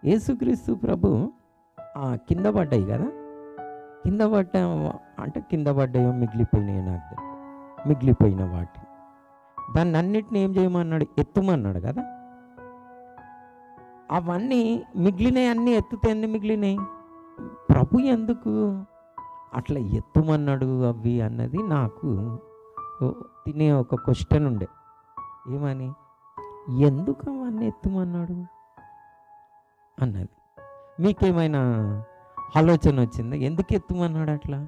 యేసుక్రీస్తు ప్రభు కింద పడ్డాయి కదా, కింద పడ్డ అంటే కింద పడ్డాయో మిగిలిపోయినాయో నాకు తెలియదు, మిగిలిపోయిన వాటి దాన్ని అన్నిటిని ఏం చేయమన్నాడు, ఎత్తుమన్నాడు కదా. అవన్నీ మిగిలినాయి, అన్నీ ఎత్తుతే ఎన్ని మిగిలినాయి? ప్రభు ఎందుకు అట్లా ఎత్తుమన్నాడు అవి అన్నది నాకు తినే ఒక క్వశ్చన్ ఉండే. ఏమని, ఎందుకు అవన్నీ ఎత్తుమన్నాడు అన్నది మీకేమైనా ఆలోచన వచ్చిందా? ఎందుకు ఎత్తుమన్నాడు అట్లా?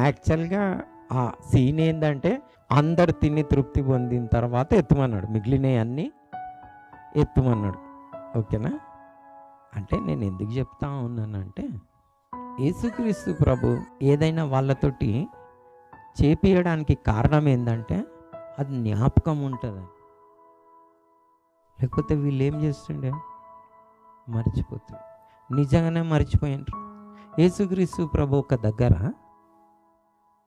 యాక్చువల్గా ఆ సీన్ ఏంటంటే అందరు తిని తృప్తి పొందిన తర్వాత ఎత్తుమన్నాడు, మిగిలినవి అన్నీ ఎత్తుమన్నాడు. ఓకేనా? అంటే నేను ఎందుకు చెప్తా ఉన్నానంటే, యేసుక్రీస్తు ప్రభు ఏదైనా వాళ్ళతోటి చేపియడానికి కారణం ఏంటంటే అది జ్ఞాపకం ఉంటుంది. లేకపోతే వీళ్ళు ఏం చేస్తుండే, మర్చిపోతాడు. నిజంగానే మర్చిపోయినారు. యేసుక్రీస్తు ప్రభు ఒక దగ్గర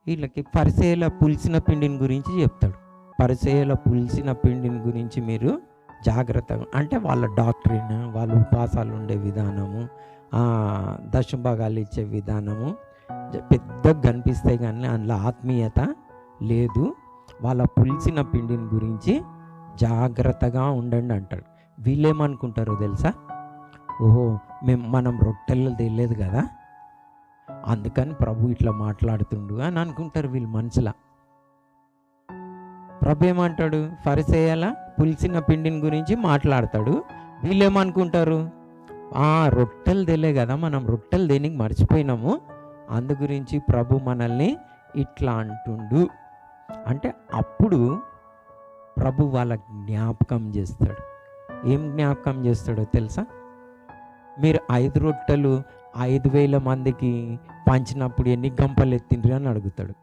వీళ్ళకి పరిసయ్యుల పులిసిన పిండిని గురించి చెప్తాడు. పరిసయ్యుల పులిసిన పిండిని గురించి మీరు జాగ్రత్తగా, అంటే వాళ్ళ డాక్టరీన్, వాళ్ళ ఉపవాసాలు ఉండే విధానము, దశభాగాలు ఇచ్చే విధానము పెద్దగా కనిపిస్తాయి, కానీ అందులో ఆత్మీయత లేదు. వాళ్ళ పులిసిన పిండిని గురించి జాగ్రత్తగా ఉండండి అంటాడు. వీళ్ళేమనుకుంటారో తెలుసా, ఓహో మనం రొట్టెలు తెలియదు కదా, అందుకని ప్రభు ఇట్లా మాట్లాడుతుండు అని అనుకుంటారు వీళ్ళు మనసులా. ప్రభు ఏమంటాడు, పరిసయ్యుల పులిసిన పిండిని గురించి మాట్లాడతాడు. వీళ్ళేమనుకుంటారు, రొట్టెలు తెలియ కదా, మనం రొట్టెలు దేనికి మర్చిపోయినాము, అందు గురించి ప్రభు మనల్ని ఇట్లా అంటుండు అంటే అప్పుడు ప్రభు వాళ్ళ జ్ఞాపకం చేస్తాడు. ఏం జ్ఞాపకం చేస్తాడో తెలుసా? మీరు 5 రొట్టెలు 5,000 మందికి పంచినప్పుడు ఎన్ని గంపలు ఎత్తిండ్రు అని అడుగుతాడు.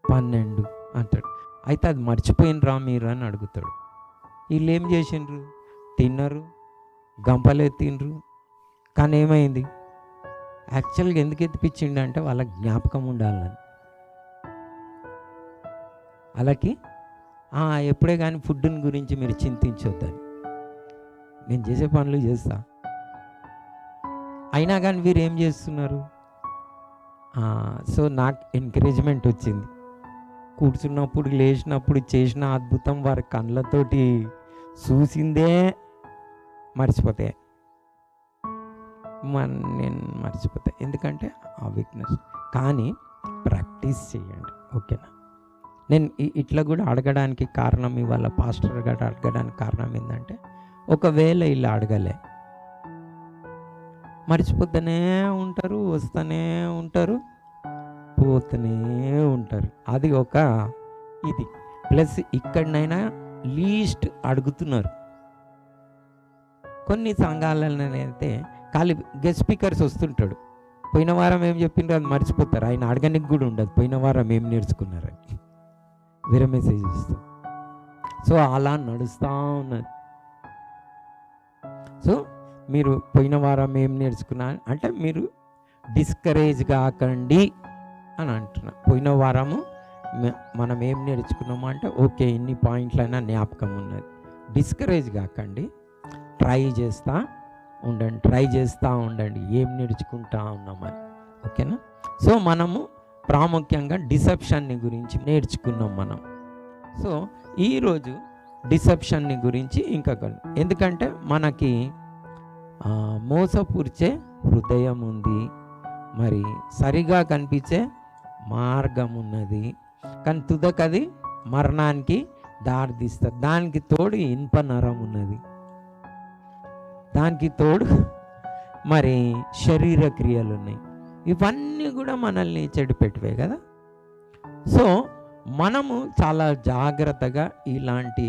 12 అంటాడు. అయితే అది మర్చిపోయినరా మీరు అని అడుగుతాడు. వీళ్ళు ఏం చేసిండ్రు, తిన్నారు, గంపలు ఎత్తిండ్రు. కానీ ఏమైంది, యాక్చువల్గా ఎందుకు ఎత్తిపించిండు అంటే వాళ్ళ జ్ఞాపకం ఉండాలని. అలాగే ఎప్పుడే కానీ ఫుడ్ని గురించి మీరు చింతించొద్దని. నేను చేసే పనులు చేస్తా, అయినా కానీ వీరు ఏం చేస్తున్నారు. సో నాకు ఎంకరేజ్మెంట్ వచ్చింది. కూర్చున్నప్పుడు, లేచినప్పుడు చేసిన అద్భుతం వారి కళ్ళతోటి చూసిందే మర్చిపోతాయి, నేను మర్చిపోతాయి. ఎందుకంటే ఆ వీక్నెస్. కానీ ప్రాక్టీస్ చేయండి, ఓకేనా? నేను ఇట్లా కూడా అడగడానికి కారణం, ఇవాళ పాస్టర్ గారు అడగడానికి కారణం ఏంటంటే, ఒకవేళ ఇలా అడగలే, మర్చిపోతూనే ఉంటారు, వస్తూనే ఉంటారు, పోతూనే ఉంటారు. అది ఒక ఇది ప్లస్ ఇక్కడనైనా లీస్ట్ అడుగుతున్నారు. కొన్ని సంఘాలనైతే ఖాళీ గెస్ట్ స్పీకర్స్ వస్తుంటాడు, పోయిన వారం ఏం చెప్పిండ్రు అది మర్చిపోతారు, ఆయన అడగనికి కూడా ఉండదు పోయిన వారం ఏం నేర్చుకున్నారని, వేరే మెసేజ్ ఇస్తారు. సో అలా నడుస్తూ ఉన్నది. సో మీరు పోయిన వారం ఏం నేర్చుకున్నా అంటే మీరు డిస్కరేజ్ కాకండి అని అంటున్నా. పోయిన వారము మనం ఏం నేర్చుకున్నాము అంటే ఓకే, ఇన్ని పాయింట్లైనా జ్ఞాపకం ఉన్నది. డిస్కరేజ్ కాకండి, ట్రై చేస్తూ ఉండండి ఏం నేర్చుకుంటా ఉన్నామని, ఓకేనా? సో మనము ప్రాముఖ్యంగా డిసెప్షన్ని గురించి నేర్చుకున్నాం మనం. సో ఈరోజు డిసెప్షన్ని గురించి ఇంకా ఎందుకంటే మనకి మోసపూర్చే హృదయం ఉంది, మరి సరిగా కనిపించే మార్గం ఉన్నది, కానీ తుదకది మరణానికి దారితీస్తుంది. దానికి తోడు ఇనుప నరం ఉన్నది, దానికి తోడు మరి శరీర క్రియలు ఉన్నాయి. ఇవన్నీ కూడా మనల్ని చెడిపెట్టివే కదా. సో మనము చాలా జాగ్రత్తగా ఇలాంటి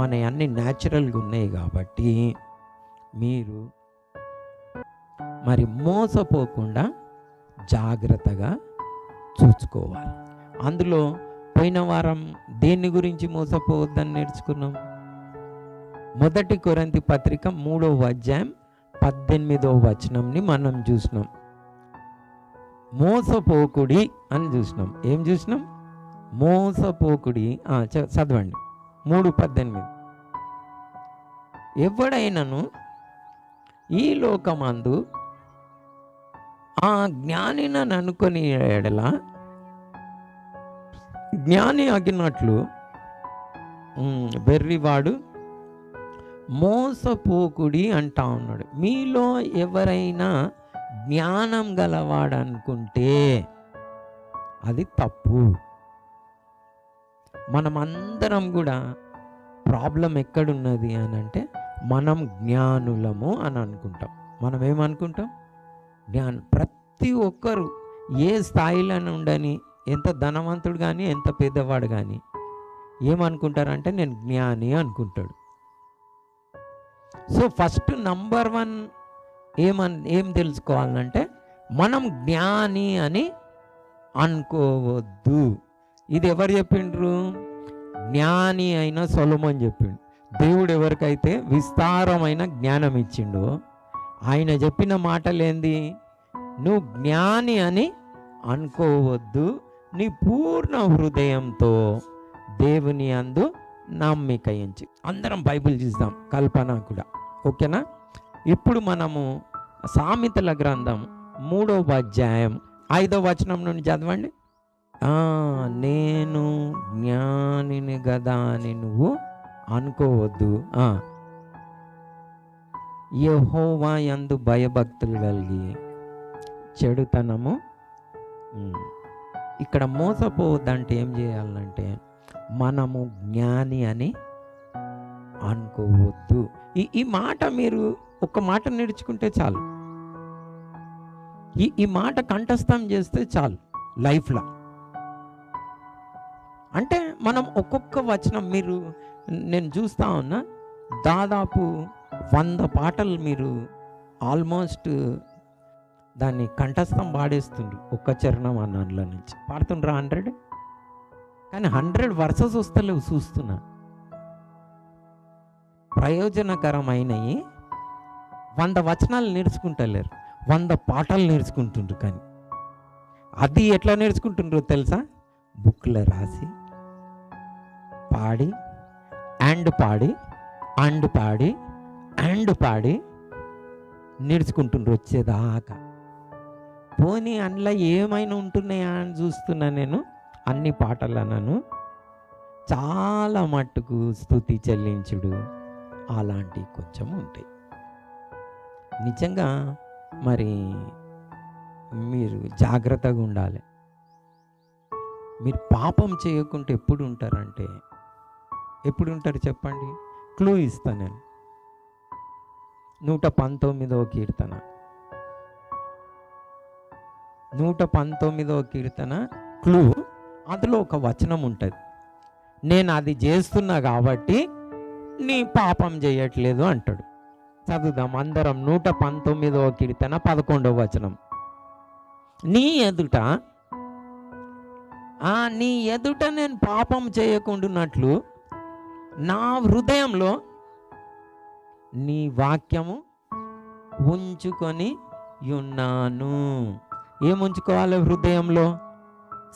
మన అన్ని న్యాచురల్గా ఉన్నాయి కాబట్టి మీరు మరి మోసపోకుండా జాగ్రత్తగా చూసుకోవాలి. అందులో పోయిన వారం దేన్ని గురించి మోసపోవద్దని నేర్చుకున్నాం. 1 కొరింథీ పత్రిక 3వ అధ్యాయం 18వ వచనంని మనం చూసినాం. మోసపోకుడి అని చూసినాం. ఏం చూసినాం? మోసపోకుడి. చదవండి 3:18. ఎవడైనను ఈ లోకమందు ఆ జ్ఞానినని అనుకొని ఎడల జ్ఞాని అగినట్లు వెర్రివాడు మోసపోకుడి అంటా ఉన్నాడు. మీలో ఎవరైనా జ్ఞానం గలవాడు అనుకుంటే అది తప్పు. మనమందరం కూడా ప్రాబ్లం ఎక్కడున్నది అని అంటే మనం జ్ఞానులము అని అనుకుంటాం. మనం ఏమనుకుంటాం? జ్ఞానం. ప్రతి ఒక్కరు ఏ స్థాయిలో ఉండని, ఎంత ధనవంతుడు కానీ ఎంత పెద్దవాడు కానీ ఏమనుకుంటారంటే నేను జ్ఞాని అనుకుంటాడు. సో ఫస్ట్ నంబర్ 1 ఏం తెలుసుకోవాలంటే మనం జ్ఞాని అని అనుకోవద్దు. ఇది ఎవరు చెప్పిండ్రు? జ్ఞాని అయిన సొలొమోను చెప్పిండు. దేవుడు ఎవరికైతే విస్తారమైన జ్ఞానం ఇచ్చిండో ఆయన చెప్పిన మాటలేంది? నువ్వు జ్ఞాని అని అనుకోవద్దు, నీ పూర్ణ హృదయంతో దేవుని అందు నమ్మిక ఉంచి. అందరం బైబిల్ చూద్దాం, కల్పన కూడా. ఓకేనా? ఇప్పుడు మనము సామెతల గ్రంథం 3వ అధ్యాయం 5వ వచనం నుండి చదవండి. నేను జ్ఞానిని గదా అని నువ్వు అనుకోవద్దు. యెహోవా యందు భయభక్తులు కలిగి చెడుతనము. ఇక్కడ మోసపోవద్దంటే ఏం చేయాలంటే మనము జ్ఞాని అని అనుకోవద్దు. ఈ మాట మీరు ఒక మాట నేర్చుకుంటే చాలు. ఈ మాట కంఠస్థం చేస్తే చాలు లైఫ్లో. అంటే మనం ఒక్కొక్క వచనం నేను చూస్తా ఉన్నా, దాదాపు 100 పాటలు మీరు ఆల్మోస్ట్ దాన్ని కంఠస్థం పాడేస్తుండ్రు. ఒక్క చరణం అన్నంలో నుంచి పాడుతుండ్రా 100. కానీ 100 వర్సెస్ వస్తలేవు చూస్తున్నా. ప్రయోజనకరమైనవి 100 వచనాలు నేర్చుకుంటలేరు, 100 పాటలు నేర్చుకుంటుండ్రు. కానీ అది ఎట్లా నేర్చుకుంటుండ్రో తెలుసా? బుక్లో రాసి పాడి పాడి నేర్చుకుంటుండ్రు వచ్చేదాకా. పోనీ అందులో ఏమైనా ఉంటున్నాయా అని చూస్తున్నా నేను. అన్ని పాటలనను చాలా మట్టుకు స్తుతి చెల్లించుడు అలాంటివి కొంచెం ఉంటాయి. నిజంగా మరి మీరు జాగ్రత్తగా ఉండాలి. మీరు పాపం చేయకుంటే ఎప్పుడు ఉంటారంటే, ఎప్పుడు ఉంటారు చెప్పండి? క్లూ ఇస్తాను నేను. 119వ కీర్తన 119వ కీర్తన క్లూ. అందులో ఒక వచనం ఉంటుంది, నేను అది చేస్తున్నా కాబట్టి నీ పాపం చేయట్లేదు అంటాడు. చదువుదాం అందరం. 119వ కీర్తన 11వ వచనం. నీ ఎదుట నేను పాపం చేయకుండానట్లు నా హృదయంలో నీ వాక్యము ఉంచుకొని ఉన్నాను. ఏముంచుకోవాలి హృదయంలో?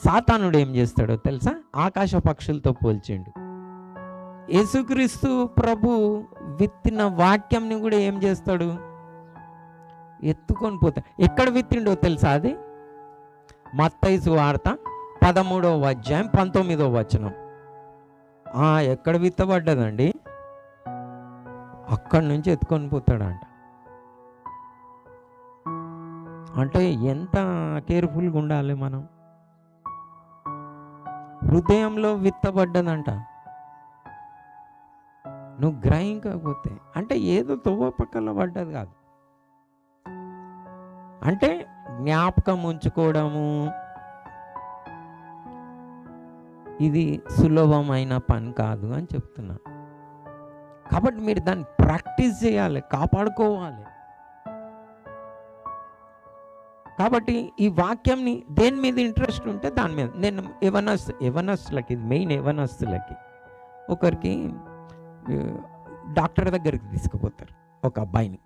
సాతానుడు ఏం చేస్తాడో తెలుసా? ఆకాశ పక్షులతో పోల్చిండు. యేసుక్రీస్తు ప్రభు విత్తిన వాక్యంని కూడా ఏం చేస్తాడు? ఎత్తుకొని పోతాడు. ఎక్కడ విత్తిండో తెలుసా? అది మత్తయి సువార్త 13వ అధ్యాయం 19వ వచనం. ఎక్కడ విత్తబడ్డదండి? అక్కడి నుంచి ఎత్తుకొని పోతాడంట. అంటే ఎంత కేర్ఫుల్గా ఉండాలి మనం. హృదయంలో విత్తబడ్డదంట. నువ్వు గ్రహించకపోతే అంటే ఏదో తొవ్వ పక్కన పడ్డది కాదు. అంటే జ్ఞాపకం ఉంచుకోవడము ఇది సులభమైన పని కాదు అని చెప్తున్నా. కాబట్టి మీరు దాన్ని ప్రాక్టీస్ చేయాలి, కాపాడుకోవాలి. కాబట్టి ఈ వాక్యంని దేని మీద ఇంట్రెస్ట్ ఉంటే దాని మీద. నేను యవనస్తులకి, మెయిన్ యవనస్తులకి, ఒకరికి డాక్టర్ దగ్గరికి తీసుకుపోతారు. ఒక అబ్బాయిని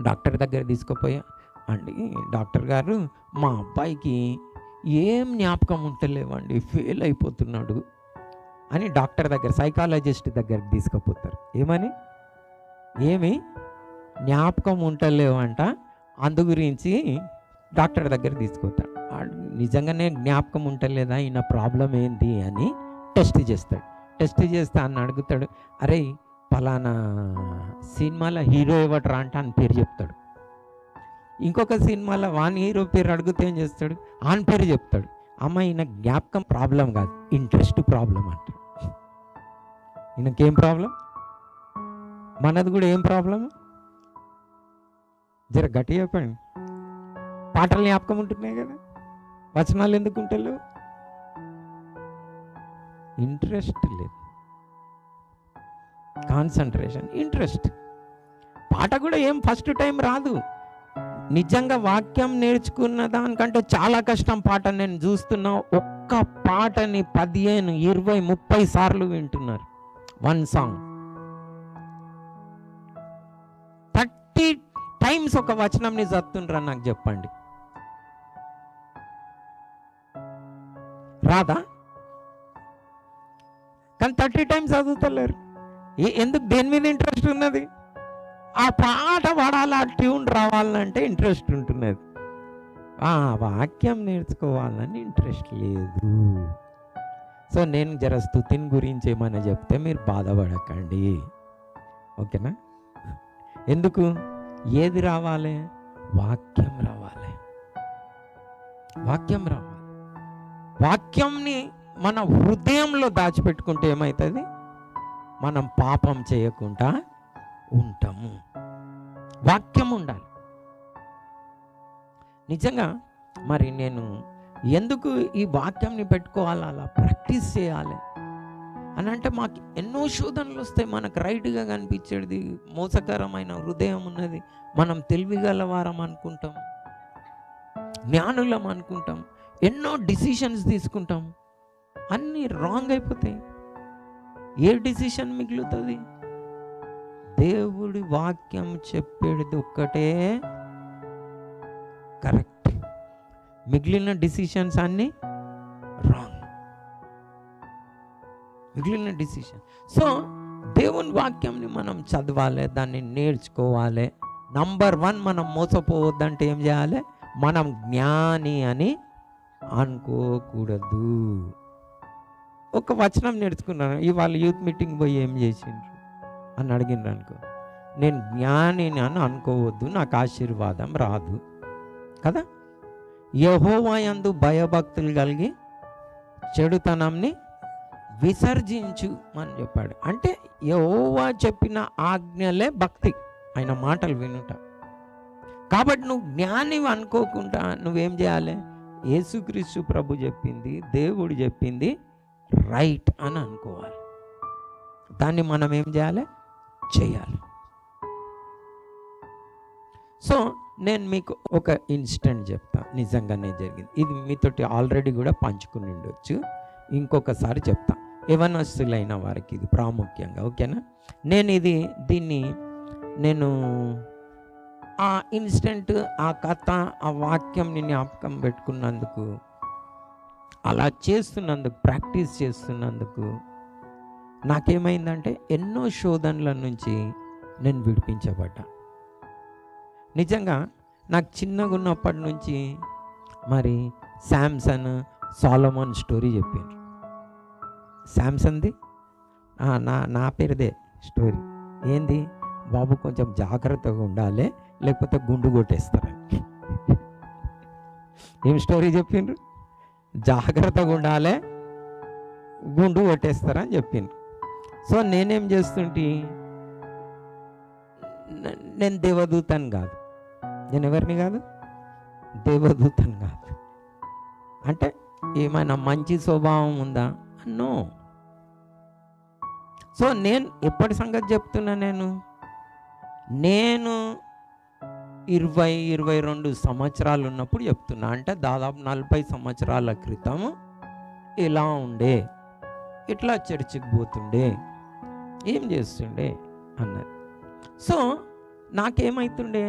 డాక్టర్ దగ్గర తీసుకుపోయా అండి, డాక్టర్ గారు మా అబ్బాయికి ఏం జ్ఞాపకం ఉంటలేవండి, ఫెయిల్ అయిపోతున్నాడు అని డాక్టర్ దగ్గర, సైకాలజిస్ట్ దగ్గరికి తీసుకుపోతారు. ఏమని? జ్ఞాపకం ఉంటలేవంట. అందు గురించి డాక్టర్ దగ్గర తీసుకొస్తాడు. నిజంగానే జ్ఞాపకం ఉంటలేదా, ఈయన ప్రాబ్లం ఏంటి అని టెస్ట్ చేస్తాడు. టెస్ట్ చేస్తే అన్న అడుగుతాడు, అరే పలానా సినిమాలో హీరో ఎవట్రా అంటే అని పేరు చెప్తాడు. ఇంకొక సినిమాలో వాన్ హీరో పేరు అడిగితే ఏం చేస్తాడు, ఆన్ పేరు చెప్తాడు. అమ్మ ఈయన జ్ఞాపకం ప్రాబ్లం కాదు, ఇంట్రెస్ట్ ప్రాబ్లం అంటాడు. ఈయనకేం ప్రాబ్లం? మనది కూడా ఏం ప్రాబ్లం? జర గట్టి చెప్పండి. పాటలు జ్ఞాపకం ఉంటున్నాయి కదా, వచనాలు ఎందుకు ఉంటలేవు? ఇంట్రెస్ట్ లేదు, కాన్సన్ట్రేషన్, ఇంట్రెస్ట్. పాట కూడా ఏం ఫస్ట్ టైం రాదు. నిజంగా వాక్యం నేర్చుకున్న దానికంటే చాలా కష్టం పాట. నేను చూస్తున్నా ఒక్క పాటని 15, 20, 30 సార్లు వింటున్నారు. వన్ సాంగ్ 30 టైమ్స్ ఒక వచనంని చదువుతుండ్రా నాకు చెప్పండి, రాదా? కానీ 30 టైమ్స్ చదువుతలేరు. ఎందుకు? దేని మీద ఇంట్రెస్ట్ ఉన్నది? ఆ పాట పాడాలి, ఆ ట్యూన్ రావాలంటే ఇంట్రెస్ట్ ఉంటున్నది. ఆ వాక్యం నేర్చుకోవాలని ఇంట్రెస్ట్ లేదు. సో నేను జర స్తుతిని గురించి ఏమైనా చెప్తే మీరు బాధపడకండి, ఓకేనా? ఎందుకు? ఏది రావాలి? వాక్యం రావాలి, వాక్యం రావాలి. వాక్యంని మన హృదయంలో దాచిపెట్టుకుంటే ఏమవుతుంది? మనం పాపం చేయకుండా ఉంటాము. వాక్యం ఉండాలి నిజంగా. మరి నేను ఎందుకు ఈ వాక్యంని పెట్టుకోవాలి, అలా ప్రాక్టీస్ చేయాలి అని అంటే, మాకు ఎన్నో శోధనలు వస్తాయి. మనకు రైట్గా కనిపించేది మోసకరమైన హృదయం ఉన్నది. మనం తెలివిగలవారం అనుకుంటాం, జ్ఞానులం అనుకుంటాం, ఎన్నో డిసిషన్స్ తీసుకుంటాం, అన్నీ రాంగ్ అయిపోతాయి. ఏ డిసిషన్ మిగులుతుంది? దేవుడి వాక్యం చెప్పేది ఒక్కటే కరెక్ట్, మిగిలిన డిసిషన్స్ అన్నీ రాంగ్, మిగిలిన డిసిషన్. సో దేవుని వాక్యంని మనం చదవాలి, దాన్ని నేర్చుకోవాలి. నంబర్ 1, మనం మోసపోవద్దంటే ఏం చేయాలి? మనం జ్ఞాని అని అనుకోకూడదు. ఒక వచనం నేర్చుకున్నాను, ఇవాళ యూత్ మీటింగ్ పోయి ఏం చేసిండ్రు అని అడిగిండ్రు అనుకో, నేను జ్ఞానిని అని అనుకోవద్దు, నాకు ఆశీర్వాదం రాదు కదా. యెహోవా యందు భయభక్తులు కలిగి చెడుతనంని విసర్జించు అని చెప్పాడు. అంటే యెహోవా చెప్పిన ఆజ్ఞలే భక్తి, ఆయన మాటలు వినుట. కాబట్టి నువ్వు జ్ఞాని అనుకోకుండా నువ్వేం చేయాలి? యేసుక్రీస్తు ప్రభు చెప్పింది, దేవుడు చెప్పింది రైట్ అని అనుకోవాలి. దాన్ని మనం ఏం చేయాలి? చేయాలి. సో నేను మీకు ఒక ఇన్సిడెంట్ చెప్తా, నిజంగానే జరిగింది. ఇది మీతోటి ఆల్రెడీ కూడా పంచుకుని ఉండొచ్చు, ఇంకొకసారి చెప్తా. యవనస్తులైన వారికి ఇది ప్రాముఖ్యంగా, ఓకేనా? దీన్ని నేను ఆ ఇన్సిడెంట్, ఆ కథ, ఆ వాక్యం జ్ఞాపకం పెట్టుకున్నందుకు, అలా చేస్తున్నందుకు, ప్రాక్టీస్ చేస్తున్నందుకు నాకేమైందంటే ఎన్నో శోధనల నుంచి నేను విడిపించబడ్డా. నిజంగా నాకు చిన్నగా ఉన్నప్పటి నుంచి మరి శాంసన్, సొలొమోన్ స్టోరీ చెప్పిండ్రు. శాంసన్ది నా పేరుదే స్టోరీ. ఏంది? బాబు కొంచెం జాగ్రత్తగా ఉండాలి, లేకపోతే గుండు కొట్టేస్తారని. ఏం స్టోరీ చెప్పిండ్రు? జాగ్రత్తగా ఉండాలి, గుండు కొట్టేస్తారని చెప్పిండ్రు. సో నేనేం చేస్తుంటే, నేను దేవదూతని కాదు. నేను ఎవరిని కాదు? దేవదూతని కాదు. అంటే ఏమైనా మంచి స్వభావం ఉందా? నో. సో నేను ఎప్పటి సంగతి చెప్తున్నా, నేను 20-22 సంవత్సరాలు ఉన్నప్పుడు చెప్తున్నా. అంటే దాదాపు 40 సంవత్సరాల క్రితం ఇలా ఉండే, ఇట్లా చర్చికి పోతుండే, ఏం చేస్తుండే అన్నది. సో నాకేమవుతుండే,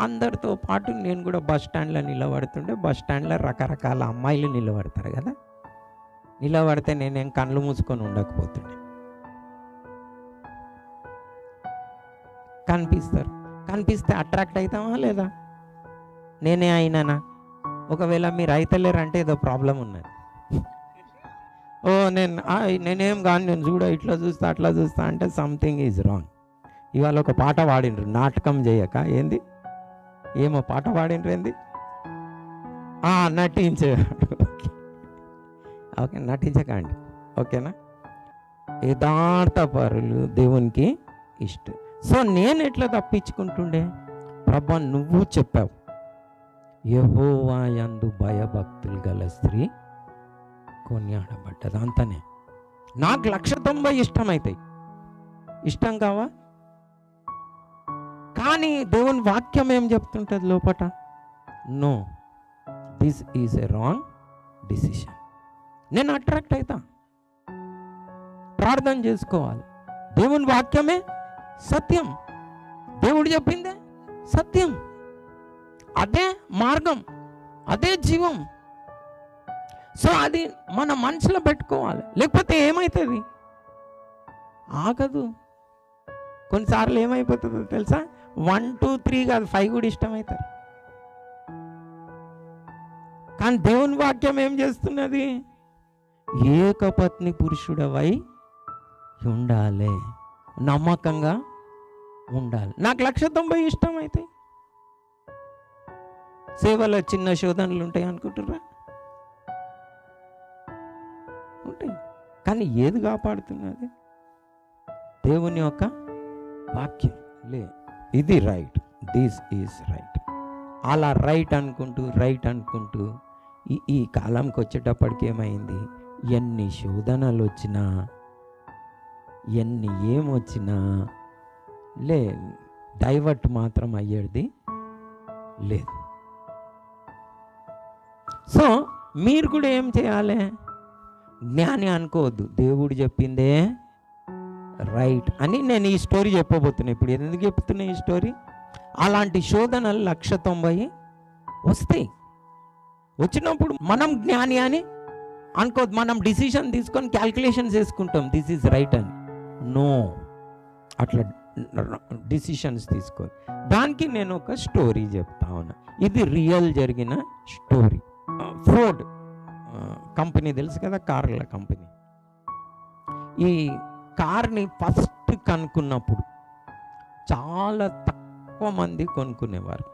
అందరితో పాటు నేను కూడా బస్ స్టాండ్లో నిలబడుతుండే. బస్ స్టాండ్లో రకరకాల అమ్మాయిలు నిలబడతారు కదా, నిలబడితే నేనేం కళ్ళు మూసుకొని ఉండకపోతుండే. కనిపిస్తారు. కనిపిస్తే అట్రాక్ట్ అవుతామా లేదా? నేనే అయినానా? ఒకవేళ మీరు అయితలేరంటే ఏదో ప్రాబ్లం ఉన్నది. ఓ నేనేం కాను, నేను చూడ ఇట్లా చూస్తా అట్లా చూస్తా అంటే సంథింగ్ ఈజ్ రాంగ్. ఇవాళ ఒక పాట పాడిండ్రు, నాటకం చేయక. ఏంది? ఏమో పాట పాడిండ్రు, ఏంది? నటించే. ఓకే, నటించకండి, ఓకేనా? యథార్థ పరులు దేవునికి ఇష్టం. సో నేను ఎట్లా తప్పించుకుంటుండే? ప్రభా నువ్వు చెప్పావు, యెహోవా యందు భయభక్తులు గల స్త్రీ కొనియాడబడ్డది. అంతనే నాకు 190 ఇష్టమవుతాయి. ఇష్టం కావా? కానీ దేవుని వాక్యం ఏం చెప్తుంటుంది లోపట? No, this is a wrong decision. నేను అట్రాక్ట్ అవుతా. ప్రార్థన చేసుకోవాలి. దేవుని వాక్యమే సత్యం, దేవుడు చెప్పిందే సత్యం, అదే మార్గం, అదే జీవం. సో అది మన మనసులో పెట్టుకోవాలి, లేకపోతే ఏమవుతుంది? ఆగదు. కొన్నిసార్లు ఏమైపోతుందో తెలుసా? 1, 2, 3 కాదు, 5 కూడా ఇష్టమవుతారు. కానీ దేవుని వాక్యం ఏం చేస్తున్నది? ఏకపత్ని పురుషుడవై ఉండాలి, నమ్మకంగా ఉండాలి. నాకు 190 ఇష్టమవుతాయి. సేవలో చిన్న శోధనలు ఉంటాయి అనుకుంటుర్రా? ఉంటాయి. కానీ ఏది కాపాడుతున్నది? దేవుని యొక్క వాక్యం. ఇది రైట్, దిస్ ఈజ్ రైట్. అలా రైట్ అనుకుంటూ ఈ కాలంకి వచ్చేటప్పటికి ఏమైంది? ఎన్ని శోధనలు వచ్చినా, ఎన్ని ఏమొచ్చినా డైవర్ట్ మాత్రం అయ్యేది లేదు. సో మీరు కూడా ఏం చేయాలి? జ్ఞాని అనుకోవద్దు, దేవుడు చెప్పిందే రైట్ అని. నేను ఈ స్టోరీ చెప్పబోతున్నా. ఇప్పుడు ఎందుకు చెప్తున్నా ఈ స్టోరీ? అలాంటి శోధనలు 190 వస్తాయి. వచ్చినప్పుడు మనం జ్ఞాని అని అనుకోవద్దు. మనం డిసిషన్ తీసుకొని క్యాల్కులేషన్స్ వేసుకుంటాం, దిస్ ఈజ్ రైట్ అని. నో, అట్లా డిసిషన్స్ తీసుకోదు. దానికి నేను ఒక స్టోరీ చెప్తా ఉన్నా. ఇది రియల్ జరిగిన స్టోరీ. ఫోర్డ్ కంపెనీ తెలుసు కదా, కార్ల కంపెనీ. ఈ కార్ని ఫస్ట్ కనుక్కున్నప్పుడు చాలా తక్కువ మంది కొనుక్కునేవారు.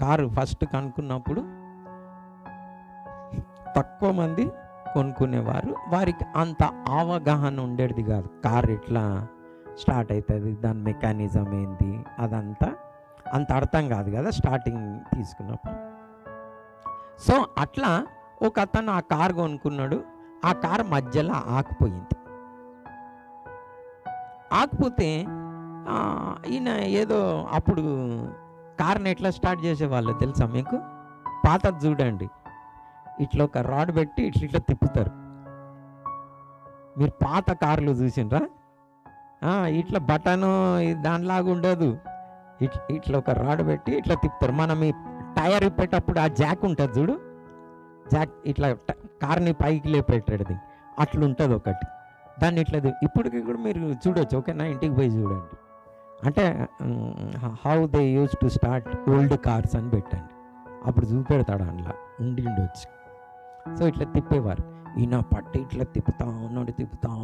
కారు ఫస్ట్ కనుక్కున్నప్పుడు తక్కువ మంది కొనుక్కునేవారు. వారికి అంత అవగాహన ఉండేది కాదు. కార్ ఎట్లా స్టార్ట్ అవుతుంది, దాని మెకానిజం ఏంటి, అదంతా అంత అర్థం కాదు కదా స్టార్టింగ్ తీసుకున్నప్పుడు. సో అట్లా ఒక అతను ఆ కార్ కొనుక్కున్నాడు. ఆ కార్ మధ్యలో ఆగిపోయింది. ఆగిపోతే ఈయన ఏదో అప్పుడు కార్ని ఎట్లా స్టార్ట్ చేసేవాళ్ళు తెలుసా మీకు? పాతది చూడండి, ఇట్లా ఒక రాడ్ పెట్టి ఇట్లా తిప్పుతారు. మీరు పాత కార్లు చూసిండ్రా? ఇట్లా బటను దానిలాగా ఉండదు, ఇట్లా ఒక రాడ్ పెట్టి ఇట్లా తిప్పుతారు. మనం ఈ టైర్ ఇప్పేటప్పుడు ఆ జాక్ ఉంటుంది చూడు, జాక్ ఇట్లా కార్ని పైకి లేపేటది, అట్లుంటుంది ఒకటి. దాన్ని ఇట్లా ఇప్పటికి కూడా మీరు చూడొచ్చు, ఓకేనా? ఇంటికి పోయి చూడండి. అంటే how they use to start old cars అని పెట్టండి, అప్పుడు చూపెడతాడు అందులో ఉండొచ్చు. సో ఇట్లా తిప్పేవారు. ఈయన పట్టి ఇట్లా తిప్పుతా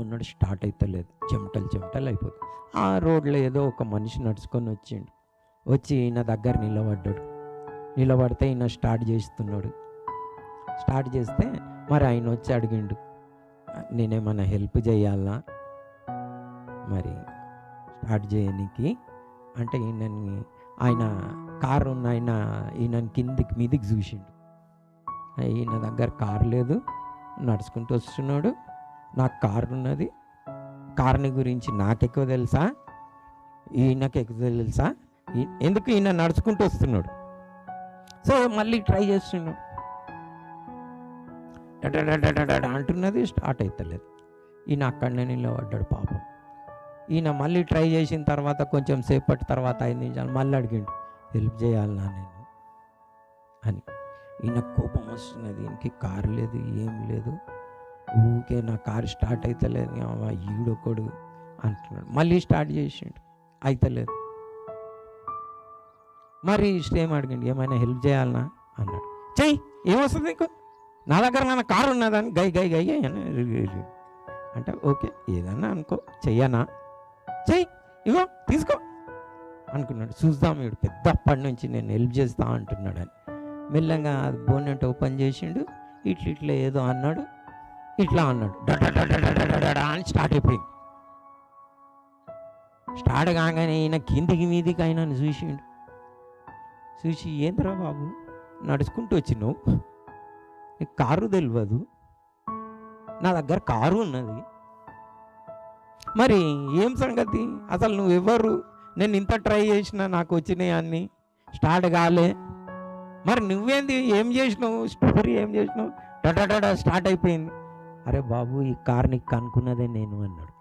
ఉన్నాడు, స్టార్ట్ అవుతలేదు, చెమటలు అయిపోతుంది. ఆ రోడ్లో ఏదో ఒక మనిషి నడుచుకొని వచ్చి ఈయన దగ్గర నిలబడితే ఈయన స్టార్ట్ చేస్తే మరి ఆయన వచ్చి అడిగిండు, నేనేమన్నా హెల్ప్ చేయాలా మరి స్టార్ట్ చేయడానికి అంటే ఆయన కారు ఉన్న ఈయన కిందికి మీదికి చూసిండు. ఈయన దగ్గర కారు లేదు, నడుచుకుంటూ వస్తున్నాడు. నాకు కారు ఉన్నది, కార్ని గురించి నాకు ఎక్కువ తెలుసా, ఈయనకి ఎక్కువ తెలుసా, ఎందుకు ఈయన నడుచుకుంటూ వస్తున్నాడు. సో మళ్ళీ ట్రై చేస్తున్నాడు, అంటున్నది, స్టార్ట్ అవుతలేదు. ఈయన అక్కడనే నిలబడ్డాడు పాపం. ఈయన మళ్ళీ ట్రై చేసిన తర్వాత కొంచెం సేపటి తర్వాత 5 నిమిషాలు మళ్ళీ అడిగిండు, హెల్ప్ చేయాలన్నా నేను అని. ఈయన కోపం వస్తున్నది, ఈయనకి కారు లేదు, ఏం లేదు, ఊకే నా కారు స్టార్ట్ అవుతలేదు, ఈడొకడు అంటున్నాడు. మళ్ళీ స్టార్ట్ చేసిండు, అయితలేదు. మరి ఇష్టం అడిగింది, ఏమైనా హెల్ప్ చేయాలనా అన్నాడు. చెయ్యి, ఏమొస్తుంది నీకు, నా దగ్గర నా కారు ఉన్నదని గై గై గై అని అంటే ఓకే ఏదన్నా అనుకో, చెయ్యనా, చెయ్యి, ఇగో తీసుకో అనుకున్నాడు. చూద్దాం వీడు పెద్ద అప్పటి నుంచి నేను హెల్ప్ చేస్తా అంటున్నాడని. మెల్లగా బోనెట్ ఓపెన్ చేసిండు, ఇట్లా ఏదో అన్నాడు, ఇట్లా అన్నాడు, డడా అని స్టార్ట్ అయిపోయింది. స్టార్ట్ కాగానే ఈయన కిందికి మీదికి ఆయనను చూసిండు. చూసి, ఏంద్రా బాబు నడుచుకుంటూ వచ్చినావు, నీకు కారు తెలియదు, నా దగ్గర కారు ఉన్నది, మరి ఏం సంగతి, అసలు నువ్వెవరు, నేను ఇంత ట్రై చేసినా నాకు వచ్చినాయి అన్నీ స్టార్ట్ కాలే, మరి నువ్వేంది, ఏం చేసినావు, స్టోరీ ఏం చేసినావు, డడా స్టార్ట్ అయిపోయింది. అరే బాబు, ఈ కార్ నీకు కనుక్కున్నదే నేను అన్నాడు.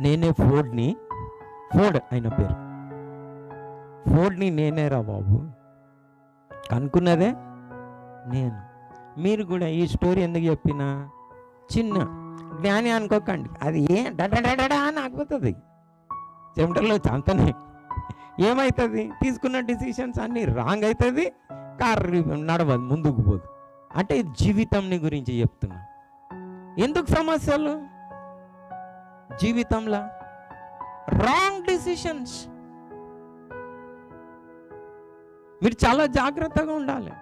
నేనే ఫోర్డ్ అయిన పేరు, ఫోర్డ్ని నేనే రా బాబు, కనుక్కున్నదే నేను. మీరు కూడా ఈ స్టోరీ ఎందుకు చెప్పినా, చిన్న జ్ఞాని అనుకోకండి, అది డడా అని ఆగిపోతుంది చెమటలో అంతనే. ఏమవుతుంది, తీసుకున్న డిసిషన్స్ అన్నీ రాంగ్ అవుతుంది, కార్ నడవదు, ముందుకు పోదు. అంటే జీవితంని గురించి చెప్తున్నా. ఎందుకు సమస్యలు జీవితంలో, రాంగ్ డిసిషన్స్. మీరు చాలా జాగ్రత్తగా ఉండాలి.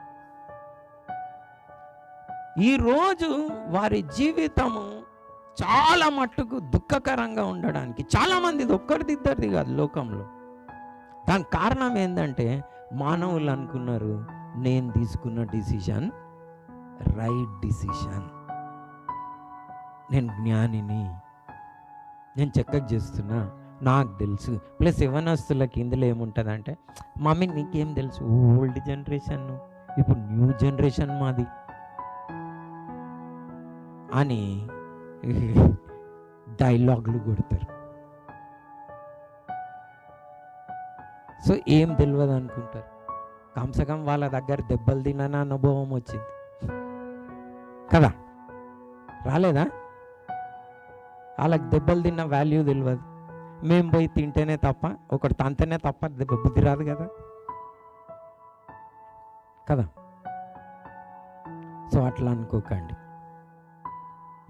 ఈరోజు వారి జీవితము చాలా మట్టుకు దుఃఖకరంగా ఉండడానికి చాలామంది, ఇది ఒక్కరిది ఇద్దరిది కాదు లోకంలో. దానికి కారణం ఏంటంటే, మానవులు అనుకున్నారు నేను తీసుకున్న డిసిషన్ రైట్ డిసిషన్, నేను జ్ఞానిని, నేను చెకప్ చేస్తున్నా, నాకు తెలుసు. ప్లస్ యవనస్తులకి ఇందులో ఏముంటుందంటే, మమ్మీ నీకేం తెలుసు, ఓల్డ్ జనరేషన్, ఇప్పుడు న్యూ జనరేషన్ మాది అని డైలాగులు కొడతారు. సో ఏం తెలియదు అనుకుంటారు. కమ్సకం వాళ్ళ దగ్గర దెబ్బలు తినని అనుభవం వచ్చింది కదా, రాలేదా? వాళ్ళకి దెబ్బలు తిన్న వాల్యూ తెలియదు. మేము పోయి తింటేనే తప్ప, ఒకటి తంతేనే తప్ప దెబ్బ బుద్ధి రాదు కదా కదా. సో అట్లా అనుకోకండి.